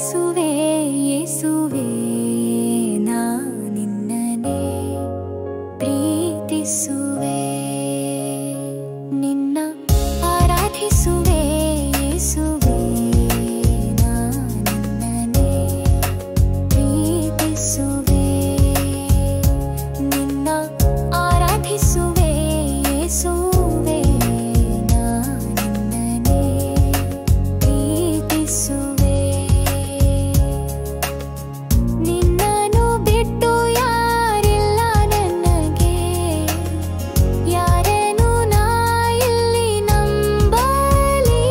ಆರಾಧಿಸುವೆ ಯೇಸುವೆ ನಾ ನಿನ್ನನೆ ಪ್ರೀತಿಸುವೆ ನಿನ್ನ ಆರಾಧಿಸುವೆ ಯೇಸುವೆ ನಾ ನಿನ್ನನೆ ಪ್ರೀತಿಸುವೆ ನಿನ್ನ ಆರಾಧಿಸುವೆ ಯೇಸುವೆ ನಾ ನಿನ್ನನೆ ಪ್ರೀತಿಸುವೆ ನಿನ್ನನ್ನು ಬಿಟ್ಟು ಯಾರಿಲ್ಲ ನನಗೆ ಯಾರೇನು ನಾ ಇಲ್ಲಿ ನಂಬಲಿ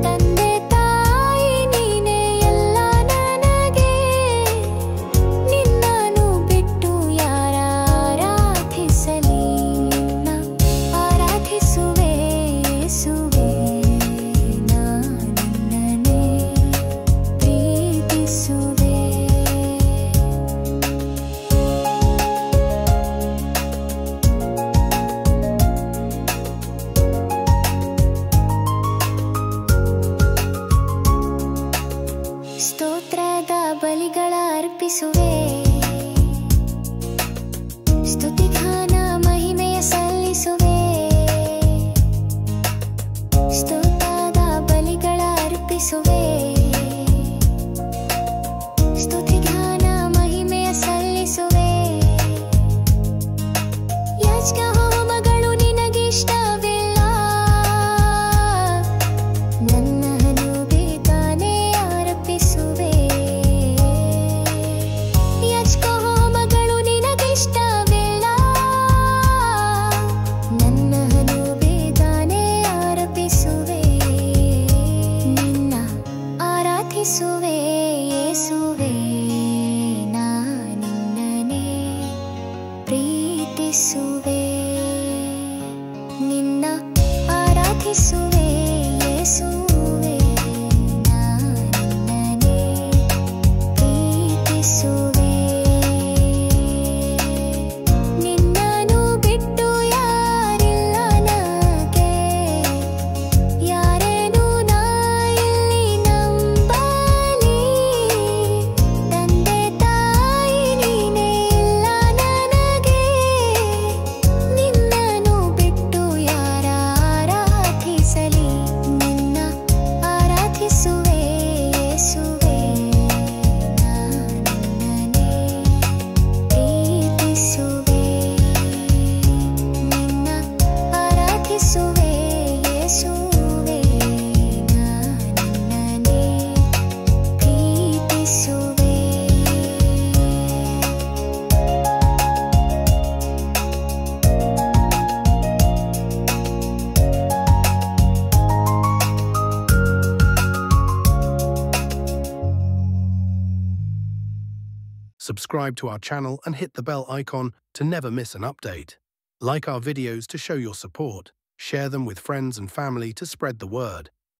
ತಂದೆ ತಾಯಿ ನೀನೇ ಎಲ್ಲ ನನಗೆ ನಿನ್ನನ್ನು ಬಿಟ್ಟು ಯಾರ ಆರಾಧಿಸಲಿ ನಿನ್ನ ಆರಾಧಿಸುವೆ ಯೇಸುವೆ ನಾ ನಿನ್ನನೆ ಪ್ರೀತಿಸುವೆ ಸ್ತೋತ್ರದ ಬಲಿಗಳ ಅರ್ಪಿಸುವೆ ಸ್ತುತಿಗಾನ ಮಹಿಮೆಯ ಸಲ್ಲಿಸುವೆ ಸ್ತೋತ್ರದ ಬಲಿಗಳ ಅರ್ಪಿಸುವೆ ಸ್ತುತಿಗಾನ ಮಹಿಮೆಯ ಸಲ್ಲಿಸುವೆ ಯಾಜಕ ಹೋಮಗಳು ನಿನಗಿಷ್ಟವಿಲ್ಲ ನನ್ನನ್ನು ಬೇಗನೆ ಅರ್ಪಿಸುವೆ ಯಾಜಕ ಹೋಮಗಳು ನಿನಗಿಷ್ಟವಿಲ್ಲ ನನ್ನನ್ನು ಬೇಗನೆ ಅರ್ಪಿಸುವೆ ನಿನ್ನ ಆರಾಧಿಸುವೆ ಯೇಸುವೆ ನಾ ನಿನ್ನನೆ ಪ್ರೀತಿಸುವೆ ನಿನ್ನ ಆರಾಧಿಸುವೆ ಯೇಸುವೆ ನಾ ನಿನ್ನನೆ ಪ್ರೀತಿಸುವೆ ನಿನ್ನನ್ನು ಬಿಟ್ಟು ಯಾರಿಲ್ಲ ನನಗೆ ಯಾರೇನು ನಾ ಇಲ್ಲಿ ನಂಬಲಿ ತಂದೆ ತಾಯಿ ನೀನೇ ಎಲ್ಲ ನನಗೆ ನಿನ್ನನ್ನು ಬಿಟ್ಟು ಯಾರ ಆರಾಧಿಸಲಿ ನಿನ್ನ ಆರಾಧಿಸುವೆ ಯೇಸುವೆ ನಾ ನಿನ್ನನೆ ಪ್ರೀತಿಸುವೆ ನಿನ್ನ ಆರಾಧಿಸುವೆ ಯೇಸುವೆ ನಾ ನಿನ್ನನೆ ಪ್ರೀತಿಸುವೆ Subscribe to our channel and hit the bell icon to never miss an update. Like our videos to show your support. Share them with friends and family to spread the word.